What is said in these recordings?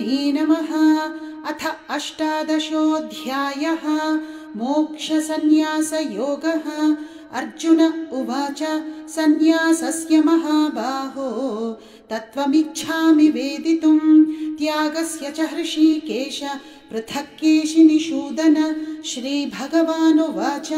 श्रीकृष्णार्जुनसंवादे नमः। अथ 18 मोक्षसन्न्यासयोगः। अर्जुन उवाच सन्न्यासस्य महाबाहो तत्त्वमिच्छामि वेदितुं। त्यागस्य च हृषीकेश पृथक् केशिनिषूदन। श्रीभगवानुवाच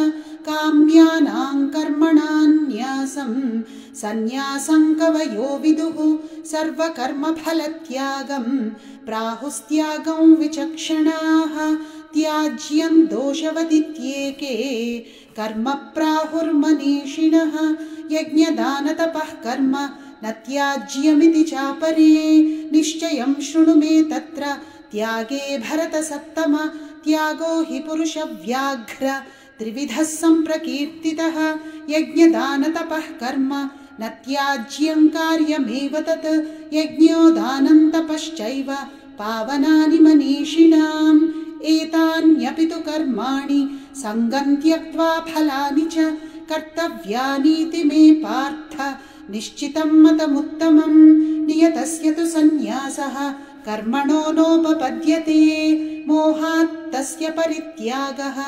काम्यानां कर्मणां न्यासं सन्न्यासं कवयो विदुः। सर्वकर्मफलत्यागं प्राहुस्त्यागं विचक्षणाः। त्याज्यं दोषवदित्येके कर्म प्राहुर्मनीषिणः। यज्ञदानतपः कर्म न त्याज्यमिति चापरे। निश्चयं शृणु मे तत्र त्यागे भरतसत्तम। त्यागो हि पुरुषव्याघ्र त्रिविधः सम्प्रकीर्तितः। यज्ञदानतपः कर्म न त्याज्यं कार्यमेव तत्। यज्ञो दानं तपश्चैव पावनानि मनीषिणाम्। एतान्यपि तु कर्माणि सङ्गं त्यक्त्वा फलानि च कर्तव्यानीति मे पार्थ निश्चितं मतमुत्तमम्। नियतस्य तु सन्न्यासः कर्मणो नोपपद्यते। मोहात् तस्य परित्यागः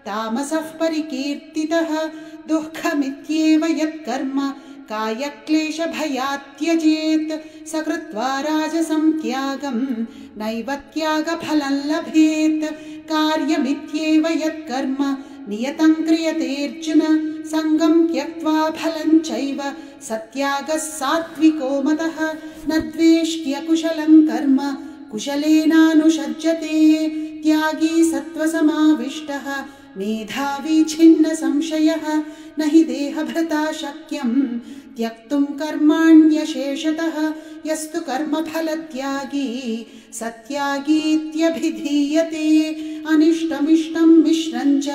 तामसः परिकीर्तितः। दुःखमित्येव यत्कर्म कायक्लेशभयात् त्यजेत्। स कृत्वा राजसं त्यागं नैव त्यागफलं लभेत्। कार्यमित्येव यत्कर्म नियतं क्रियतेऽर्जुन। सङ्गं त्यक्त्वा फलं चैव सत्यागः सात्विको मतः। न द्वेष्ट्य कुशलं कर्म कुशलेनानुषज्यते। त्यागी सत्त्वसमाविष्टः मेधावी छिन्न संशयः। न हि देहभृता शक्यं त्यक्तुं कर्माण्यशेषतः। यस्तु कर्मफलत्यागी सत्यागीत्यभिधीयते। अनिष्टमिष्टं मिश्रं च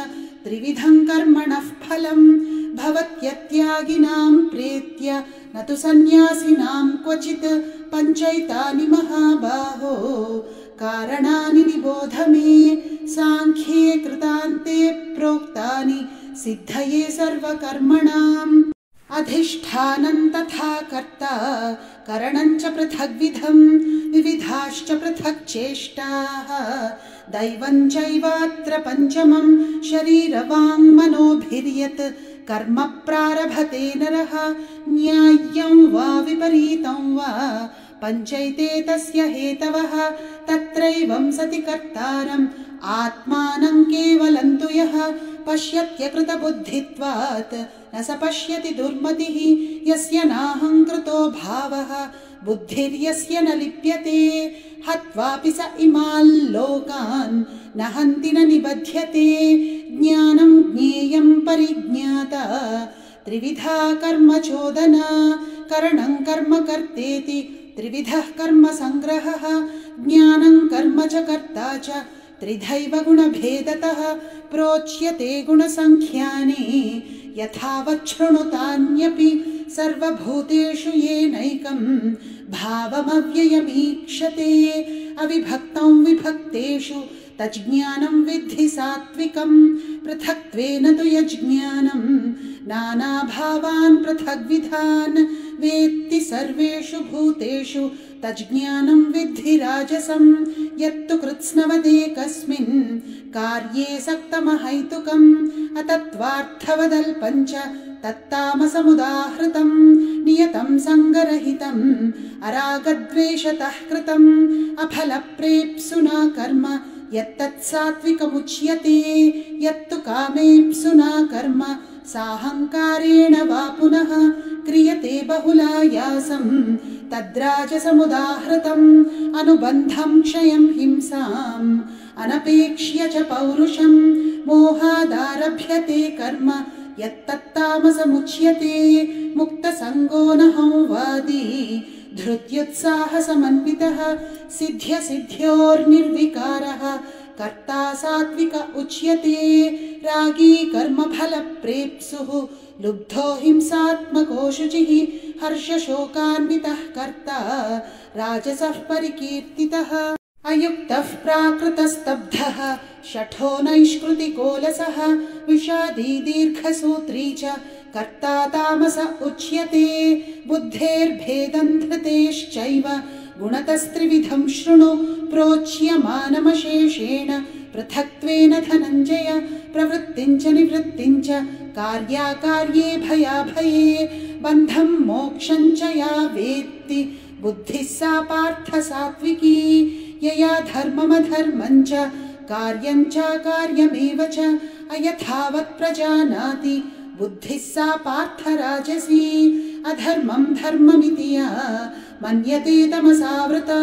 त्रिविधं कर्मणः फलं। भवत्यत्यागिनां प्रेत्य न तु सन्न्यासिनां क्वचित्। पञ्चैतानि महाबाहो कारणानि निबोध मे। साङ्ख्ये कृतान्ते प्रोक्तानि सिद्धये सर्वकर्मणाम्। अधिष्ठानं तथा कर्ता करणं च पृथग्विधं। विविधाश्च पृथक् चेष्टाः दैवं चैवात्र पञ्चमं। शरीरवाङ्मनोभिर्यत् कर्म प्रारभते नरः। न्याय्यं वा विपरीतं वा पञ्चैते तस्य हेतवः। तत्रैवं सति कर्तारम् आत्मानं केवलं तु यः पश्यत्यकृतबुद्धित्वात् न स पश्यति दुर्मतिः। यस्य नाहङ्कृतो भावः बुद्धिर्यस्य न लिप्यते। हत्वापि स इमान् लोकान् न हन्ति न निबध्यते। ज्ञानं ज्ञेयं परिज्ञाता त्रिविधा कर्म चोदना। करणं कर्म कर्तेति त्रिविधः कर्म संग्रहः। ज्ञानं कर्म च कर्ता च त्रिधैव गुणभेदतः। प्रोच्यते गुणसङ्ख्याने यथावत् शृणुतान्यपि। सर्वभूतेषु येनैकं भावमव्ययमीक्षते। अविभक्तं विभक्तेषु तज्ज्ञानं विद्धि सात्विकं। पृथक्त्वेन तु यज्ज्ञानं नानाभावान् पृथग्विधान् वेत्ति। सर्वेषु भूतेषु तज्ज्ञानं विद्धि राजसं। यत्तु कृत्स्नवदेकस्मिन् कार्ये सक्तमहैतुकम्। अतत्त्वार्थवदल्पञ्च तत्तामसमुदाहृतं। नियतं सङ्गरहितं अरागद्वेषतः कृतम्। अफलप्रेप्सुना कर्म यत्तत्सात्विकमुच्यते। यत्तु कामेप्सुना कर्म साहङ्कारेण वा पुनः क्रियते बहुलायासं तद्राजसमुदाहृतम्। अनुबन्धं क्षयं हिंसाम् अनपेक्ष्य च पौरुषं। मोहादारभ्यते कर्म यत्तत्तामसमुच्यते। मुक्तसङ्गो न संवादी धृत्युत्साहसमन्वितः। सिद्ध्यसिद्ध्योर्निर्विकारः कर्ता सात्विक उच्यते। रागी कर्मफलप्रेप्सुः लुब्धो हिंसात्मको शुचिः। हर्षशोकान्वितः कर्ता राजसः परिकीर्तितः। अयुक्तः प्राकृतस्तब्धः शठो नैष्कृतिकोलसः। विषादी दीर्घसूत्री च कर्ता तामस उच्यते। बुद्धेर्भेदं धृतेश्चैव गुणतस्त्रिविधं शृणु प्रोच्यमानमशेषेण पृथक्त्वेन धनञ्जय प्रवृत्तिञ्च निवृत्तिञ्च कार्याकार्ये भयाभये बन्धं मोक्षञ्च या वेत्ति बुद्धिः सा पार्थ सात्विकी यया धर्ममधर्मञ्च कार्यञ्च कार्यमेव च अयथावत् प्रजानाति बुद्धिः सा पार्थ राजसी अधर्मं धर्ममिति या मन्यते तमसावृता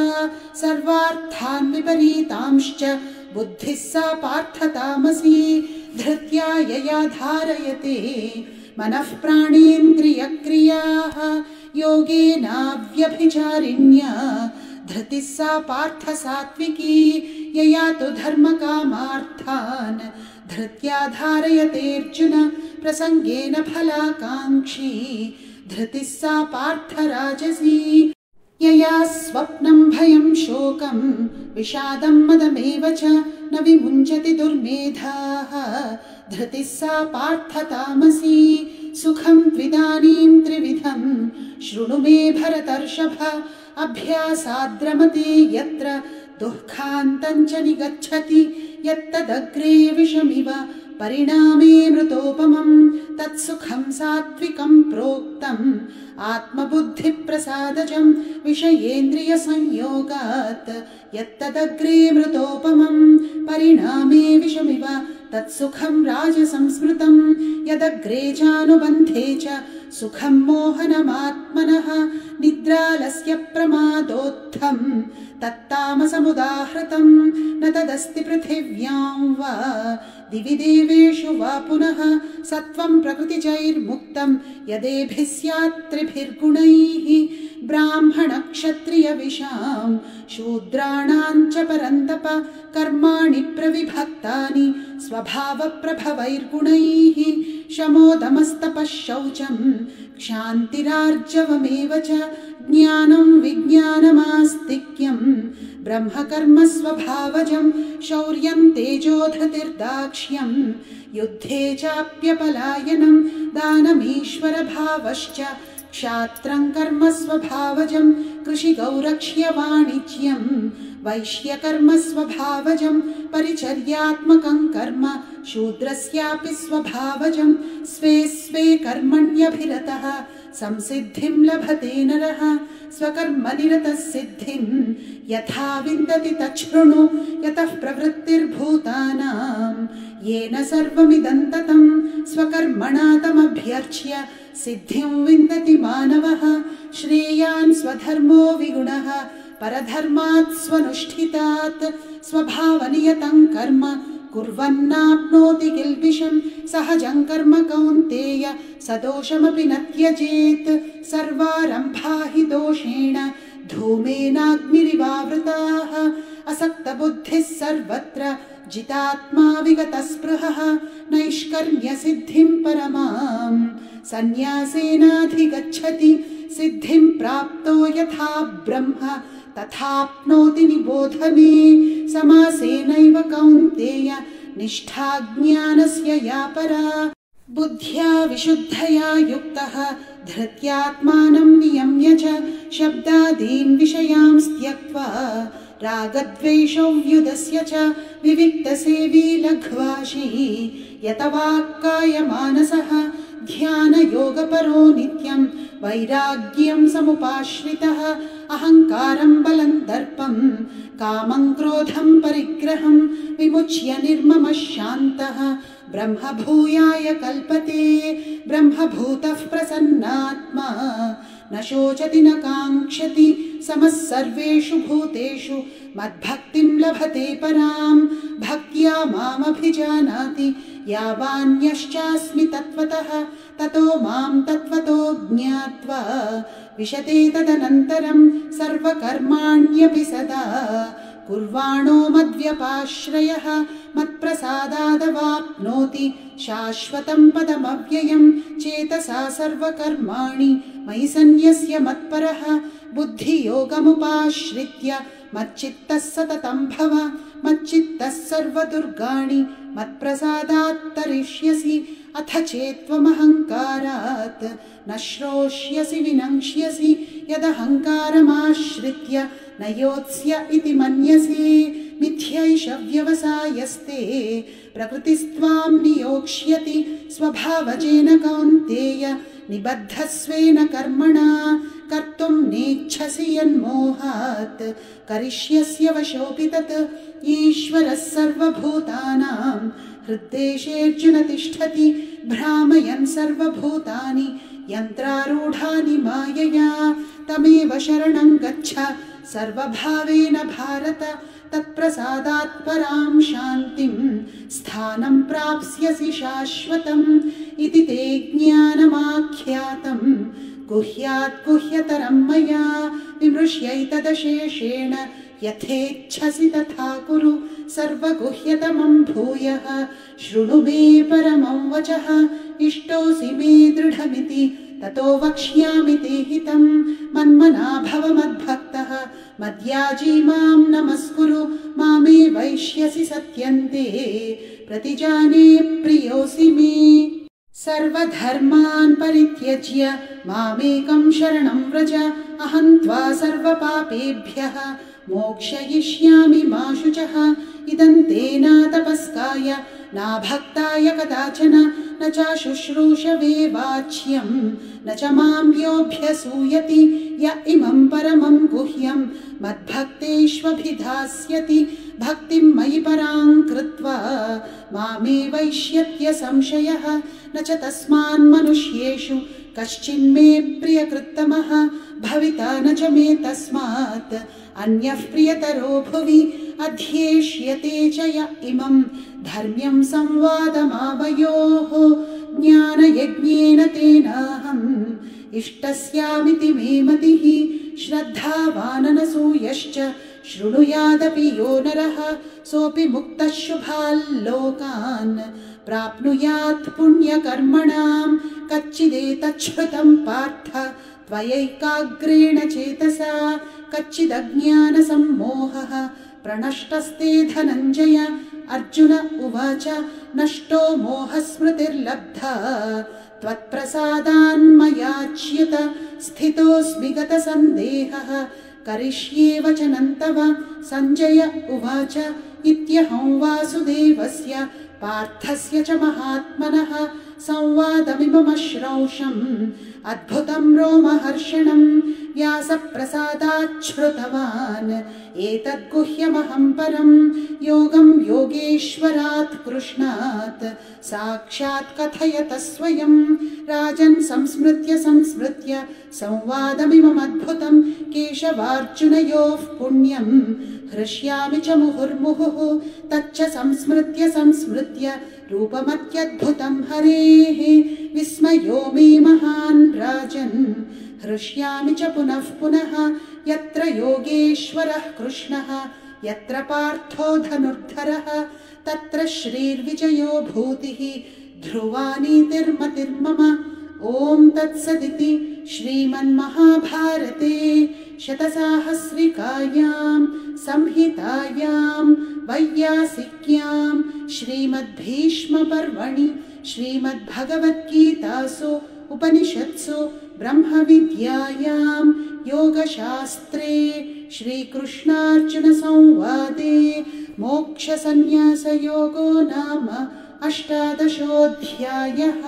सर्वार्थान् विपरीतांश्च बुद्धिः सा पार्थ तामसी धृत्या यया धारयते मनः प्राणेन्द्रियक्रियाः योगेनाव्यभिचारिण्या धृतिः सा पार्थ सात्विकी यया तु धर्मकामार्थान् धृत्या धारयतेऽर्जुन प्रसङ्गेन फलाकाङ्क्षी धृतिः सा पार्थ राजसी यया स्वप्नं भयं शोकं विषादं मदमेव च न विमुञ्चति दुर्मेधाः धृतिः सा पार्थ तामसी सुखं त्विदानीं त्रिविधं शृणु मे भरतर्षभ अभ्यासाद्रमते यत्र दुःखान्तं च निगच्छति यत्तदग्रे विषमिव परिणामे मृतोपमं तत्सुखं सात्विकं प्रोक्तम् आत्मबुद्धिप्रसादजं विषयेन्द्रियसंयोगात् यत्तदग्रे मृतोपमं परिणामे विषमिव तत्सुखं राजसंस्मृतं यदग्रे चानुबन्धे च सुखं मोहनमात्मनः निद्रालस्य प्रमादोत्थं तत्तामसमुदाहृतं न तदस्ति पृथिव्यां वा दिवि देवेषु वा पुनः सत्वं प्रकृतिजैर्मुक्तं यदेभिः स्यात् त्रिभिर्गुणैः ब्राह्मणक्षत्रियविषां शूद्राणां च परन्तप कर्माणि प्रविभक्तानि स्वभावप्रभवैर्गुणैः शमोदमस्तपः शौचं क्षान्तिरार्जवमेव च ज्ञानं विज्ञानमास्तिक्यं ब्रह्मकर्म स्वभावजं शौर्यं तेजोधृतिर्दाक्ष्यं युद्धे चाप्यपलायनं दानमीश्वरभावश्च क्षात्रं कर्म स्वभावजं कृषिगौरक्ष्यवाणिज्यं वैश्यकर्म स्वभावजं परिचर्यात्मकं कर्म शूद्रस्यापि स्वभावजं स्वे स्वे कर्मण्यभिरतः संसिद्धिं लभते नरः स्वकर्मनिरतः सिद्धिं यथा विन्दति तच्छृणु यतः प्रवृत्तिर्भूतानां येन सर्वमिदं ततं स्वकर्मणा तमभ्यर्च्य सिद्धिं विन्दति मानवः श्रेयान् स्वधर्मो विगुणः परधर्मात् स्वनुष्ठितात् स्वभावनियतं कर्म कुर्वन्नाप्नोति किल्बिषं सहजं कर्म कौन्तेय सदोषमपि न त्यजेत् सर्वारम्भा हि दोषेण धूमेनाग्निरिवावृताः असक्तबुद्धिः सर्वत्र जितात्मा विगतस्पृहः नैष्कर्म्यसिद्धिं परमां सन्न्यासेनाधिगच्छति सिद्धिं प्राप्तो यथा ब्रह्म तथाप्नोति निबोध मे समासेनैव कौन्तेय निष्ठा ज्ञानस्य या परा बुद्ध्या विशुद्धया युक्तः धृत्यात्मानं नियम्य च शब्दादीन् विषयांस् त्यक्त्वा रागद्वेषव्युदस्य च विविक्तसेवी लघ्वाशी यतवाक्कायमानसः ध्यानयोगपरो नित्यं वैराग्यं समुपाश्रितः अहङ्कारं बलं दर्पं कामं क्रोधं परिग्रहं विमुच्य निर्ममः शान्तः ब्रह्मभूयाय कल्पते ब्रह्मभूतः प्रसन्नात्मा न शोचति न काङ्क्षति समः सर्वेषु भूतेषु मद्भक्तिं लभते परां भक्त्या मामभिजानाति यावान्यश्चास्मि तत्त्वतः ततो मां तत्त्वतो ज्ञात्वा विशते तदनन्तरं सर्वकर्माण्यपि सदा कुर्वाणो मद्व्यपाश्रयः मत्प्रसादादवाप्नोति शाश्वतं पदमव्ययं चेतसा सर्वकर्माणि मयि सन्न्यस्य मत्परः बुद्धियोगमुपाश्रित्य मच्चित्तः सततं भव मच्चित्तः सर्वदुर्गाणि मत्प्रसादात् तरिष्यसि अथ चेत्त्वमहङ्कारात् न श्रोष्यसि विनङ्क्ष्यसि यदहङ्कारमाश्रित्य न योत्स्य इति मन्यसे मिथ्यैष व्यवसायस्ते प्रकृतिस्त्वां नियोक्ष्यति स्वभावजेन कौन्तेय निबद्धस्वेन कर्मणा कर्तुं नेच्छसि यन्मोहात् करिष्यस्य वशोऽपि तत् ईश्वरः सर्वभूतानां हृद्देशेऽर्जुन तिष्ठति भ्रामयन् सर्वभूतानि यन्त्रारूढानि मायया तमेव शरणं गच्छ सर्वभावेन भारत तत्प्रसादात् परां शान्तिं स्थानं प्राप्स्यसि शाश्वतम् इति ते ज्ञानमाख्यातं गुह्यात् गुह्यतरं मया विमृश्यैतदशेषेण यथेच्छसि तथा कुरु सर्वगुह्यतमं भूयः शृणु मे परमं वचः इष्टोऽसि मे दृढमिति ततो वक्ष्यामि ते हितं मन्मना भव मद्भक्तः मद्याजी मां नमस्कुरु मामे वैष्यसि सत्यन्ते प्रतिजाने प्रियोऽसि मे सर्वधर्मान् परित्यज्य मामेकं शरणं व्रज अहं त्वा सर्वपापेभ्यः मोक्षयिष्यामि मा शुचः इदं ते न तपस्काय न भक्ताय कदाचन न च शुश्रूषवे वाच्यं न च मां योऽभ्यसूयति य इमं परमं गुह्यं मद्भक्तेष्वभिधास्यति भक्तिं मयि परां कृत्वा मामे वैष्यत्य संशयः न च तस्मान् मनुष्येषु कश्चिन्मे प्रियकृत्तमः भविता न च मे तस्मात् अन्यः प्रियतरो भुवि अध्येष्यते च य इमं धर्म्यं संवादमावयोः ज्ञानयज्ञेन तेनाहम् इष्टस्यामिति मे मतिः श्रद्धावाननसूयश्च शृणुयादपि यो नरः सोऽपि मुक्तः शुभाल्लोकान् प्राप्नुयात् पुण्यकर्मणां कच्चिदेतच्छ्रुतं पार्थ त्वयैकाग्रेण चेतसा कच्चिदज्ञानसम्मोहः प्रणष्टस्ते धनञ्जय अर्जुन उवाच नष्टो मोहस्मृतिर्लब्धा त्वत्प्रसादान्मयाच्युत स्थितोऽस्मि गतसन्देहः करिष्ये वचनं तव सञ्जय उवाच इत्यहं वासुदेवस्य पार्थस्य च महात्मनः संवादमिममश्रौषम् अद्भुतं रोमहर्षणं व्यासप्रसादाच्छ्रुतवान् एतद्गुह्यमहं परं योगं योगेश्वरात् कृष्णात् साक्षात् कथयत स्वयं राजन् संस्मृत्य संवादमिममद्भुतं केशवार्जुनयोः पुण्यं हृष्यामि च मुहुर्मुहुः तच्च संस्मृत्य रूपमत्यद्भुतं हरेः विस्मयो मे महान् राजन् हृष्यामि च पुनः पुनः यत्र योगेश्वरः कृष्णः यत्र पार्थो धनुर्धरः तत्र श्रीर्विजयो भूतिः ध्रुवा नीतिर्मतिर्मम ॐ तत्सदिति श्रीमन्महाभारते शतसाहस्रिकायां संहितायां वैयासिक्यां श्रीमद्भीष्मपर्वणि श्रीमद्भगवद्गीतासु उपनिषत्सु ब्रह्मविद्यायां योगशास्त्रे श्रीकृष्णार्जुनसंवादे मोक्षसंन्यासयोगो नाम 18 अध्यायः।